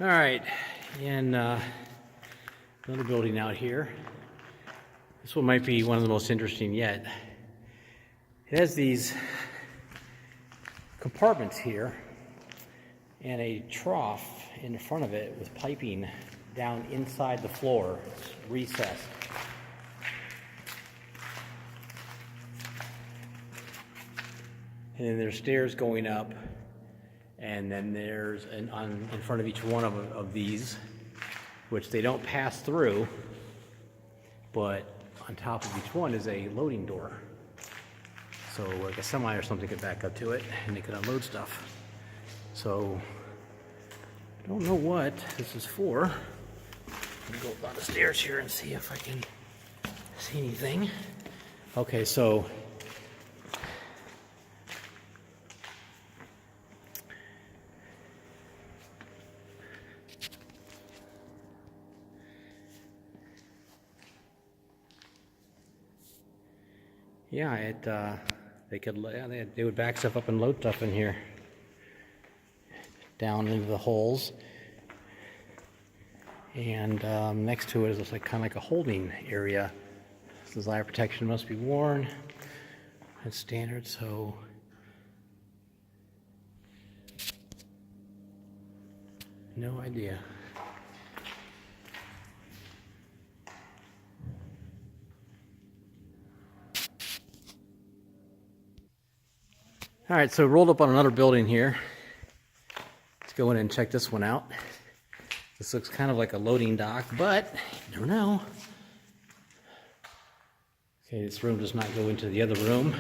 All right, and another building out here. This one might be one of the most interesting yet. It has these compartments here and a trough in front of it with piping down inside the floor. It's recessed. And then there's stairs going up, and then there's in front of each one of these, which they don't pass through, but on top of each one is a loading door. So like a semi or something could back up to it and they could unload stuff. So I don't know what this is for. Let me go up on the stairs here and see if I can see anything. Okay, so yeah, they would back stuff up and load stuff in here, down into the holes, and next to it is like kind of like a holding area. This is live protection must be worn. That's standard. So no idea. All right, so rolled up on another building here. Let's go in and check this one out. This looks kind of like a loading dock, but you never know. Okay, this room does not go into the other room.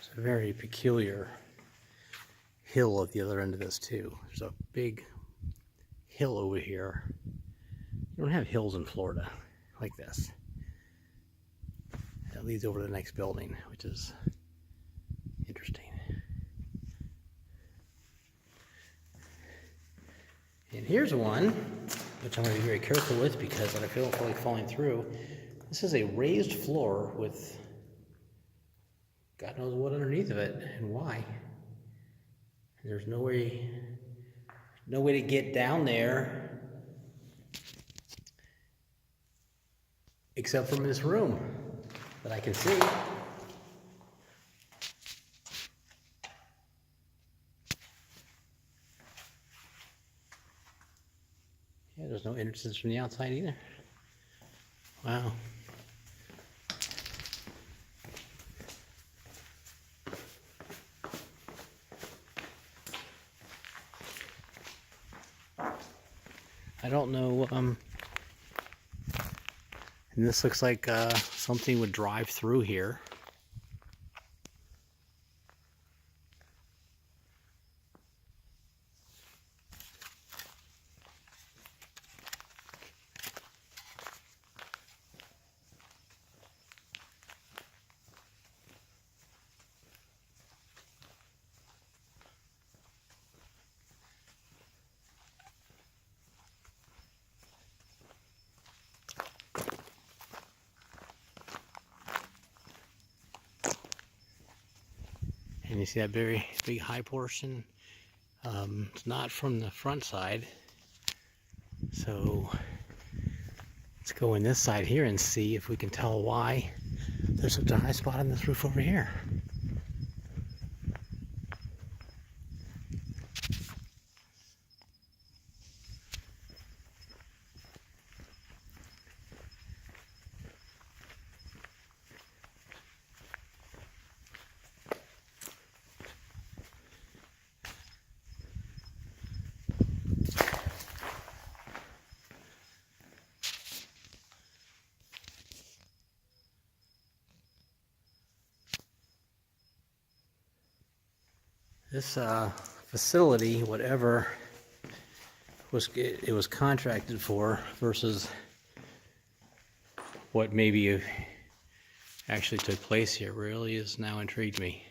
It's a very peculiar hill at the other end of this too. There's a big hill over here. You don't have hills in Florida like this. That leads over to the next building, which is interesting. And here's one, which I'm going to be very careful with because I feel like falling through. This is a raised floor with God knows what underneath of it and why. There's no way to get down there except from this room that I can see. Yeah, there's no entrances from the outside either. Wow. I don't know, and this looks like something would drive through here. You see that very big high portion? It's not from the front side. So let's go in this side here and see if we can tell why there's such a high spot on this roof over here. This facility, whatever it was contracted for versus what maybe actually took place here, really has now intrigued me.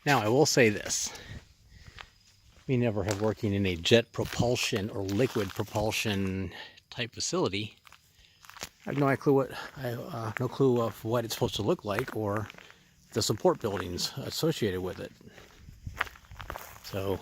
Now, I will say this. Me never have working in a jet propulsion or liquid propulsion type facility. I have no clue of what it's supposed to look like or the support buildings associated with it. So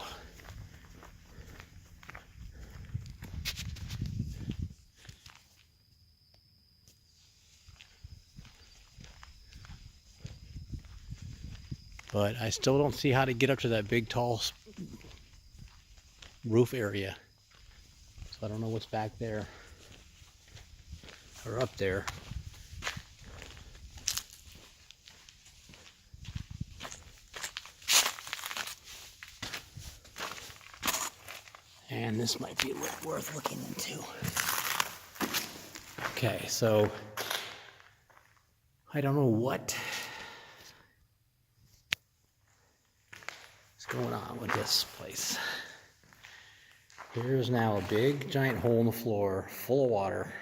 but I still don't see how to get up to that big tall roof area. So I don't know what's back there or up there. And this might be worth looking into. Okay, so I don't know what is going on with this place. Here's now a big giant hole in the floor full of water.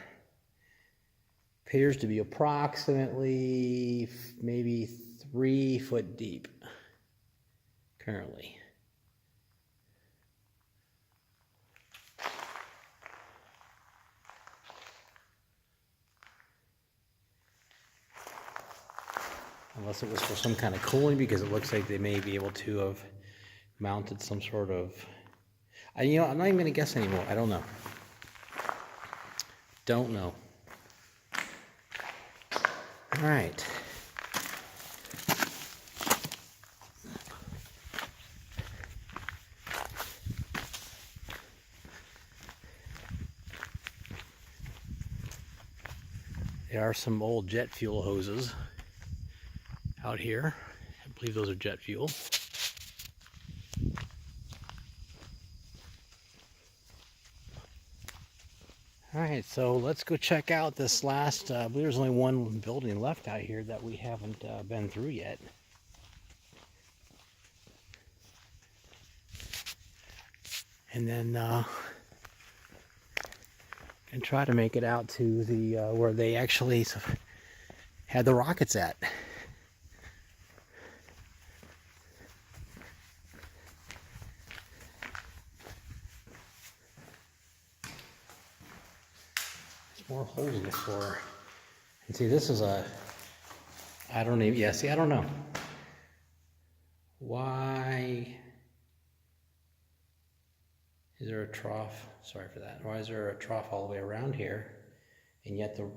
Appears to be approximately maybe 3 foot deep currently. Unless it was for some kind of cooling, because it looks like they may be able to have mounted some sort of... I'm not even going to guess anymore. I don't know. Don't know. All right. There are some old jet fuel hoses out here. I believe those are jet fuel. All right, so let's go check out this last, I believe there's only one building left out here that we haven't been through yet. And then and try to make it out to the where they actually had the rockets at. More holes in the floor. And see, this is I don't know. Why is there a trough? Sorry for that. Why is there a trough all the way around here? And yet the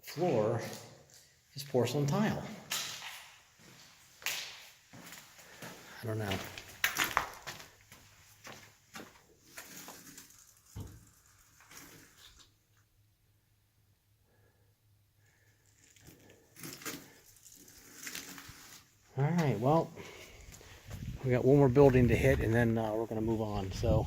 floor is porcelain tile. I don't know. All right, well, we got one more building to hit, and then we're going to move on. So,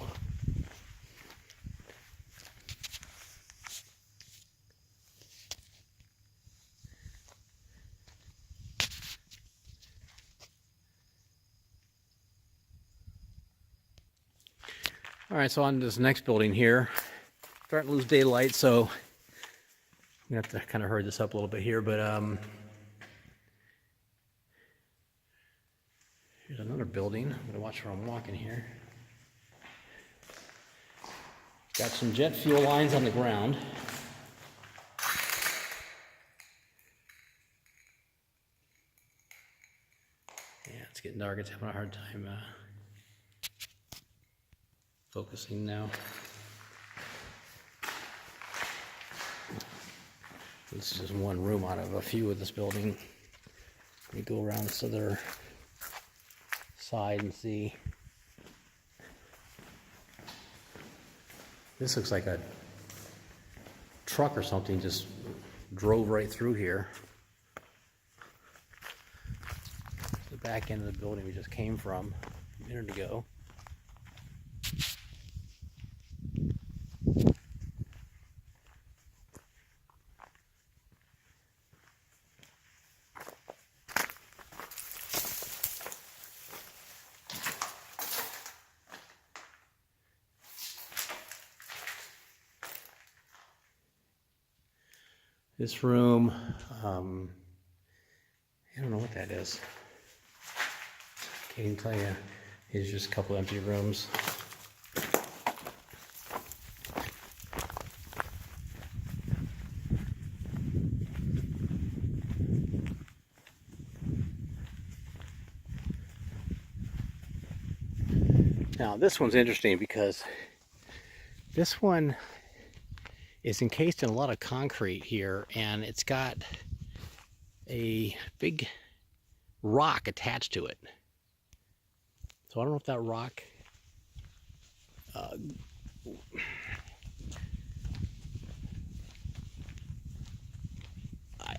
all right, so on to this next building here. Starting to lose daylight, so I'm going to have to kind of hurry this up a little bit here, but here's another building. I'm gonna watch where I'm walking here. Got some jet fuel lines on the ground. Yeah, it's getting dark. It's having a hard time focusing now. This is just one room out of a few of this building. Let me go around this other side and see. This looks like a truck or something just drove right through here. The back end of the building we just came from a minute ago. This room, I don't know what that is. Can't even tell you. Here's just a couple empty rooms. Now this one's interesting because this one is encased in a lot of concrete here, and it's got a big rock attached to it. So I don't know if that rock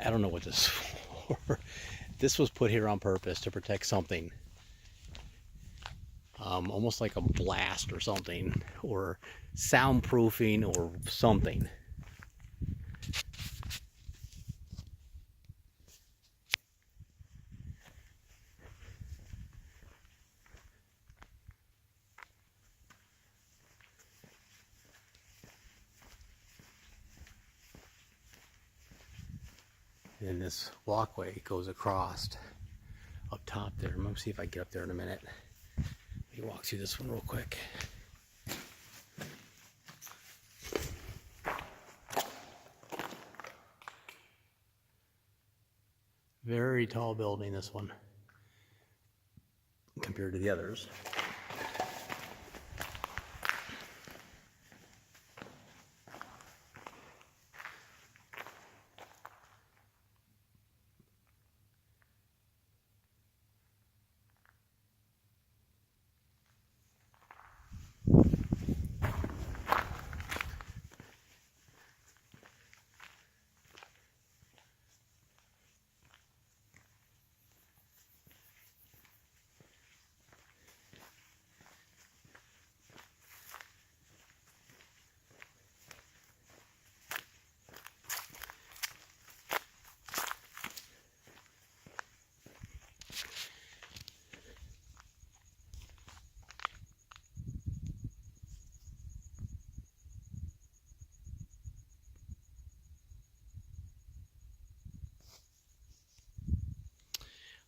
I don't know what this is for. This was put here on purpose to protect something. Almost like a blast or something, or soundproofing or something. And this walkway goes across up top there. I'm gonna see if I get up there in a minute. Let me walk through this one real quick. Very tall building, this one, compared to the others.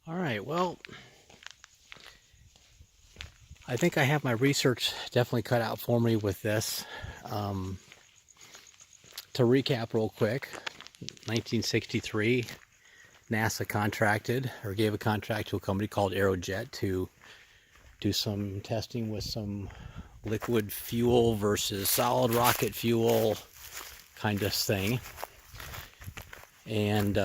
All right, well, I think I have my research definitely cut out for me with this. To recap real quick, 1963, NASA contracted or gave a contract to a company called Aerojet to do some testing with some liquid fuel versus solid rocket fuel kind of thing. And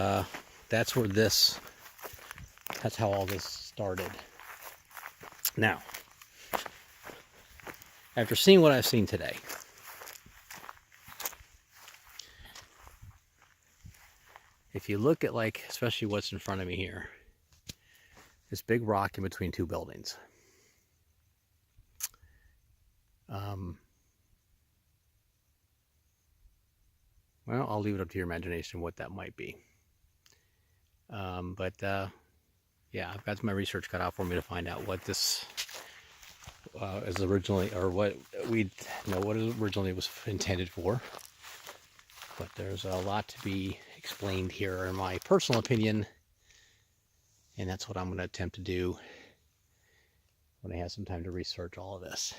that's where that's how all this started. Now, after seeing what I've seen today, if you look at, like, especially what's in front of me here, this big rock in between two buildings. Well, I'll leave it up to your imagination what that might be. Yeah, I've got my research cut out for me to find out what this is originally, or what we know what it originally was intended for. But there's a lot to be explained here, in my personal opinion, and that's what I'm going to attempt to do when I have some time to research all of this.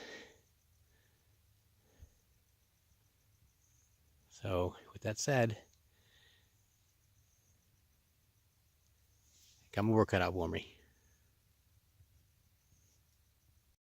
So with that said, got my work cut out for me.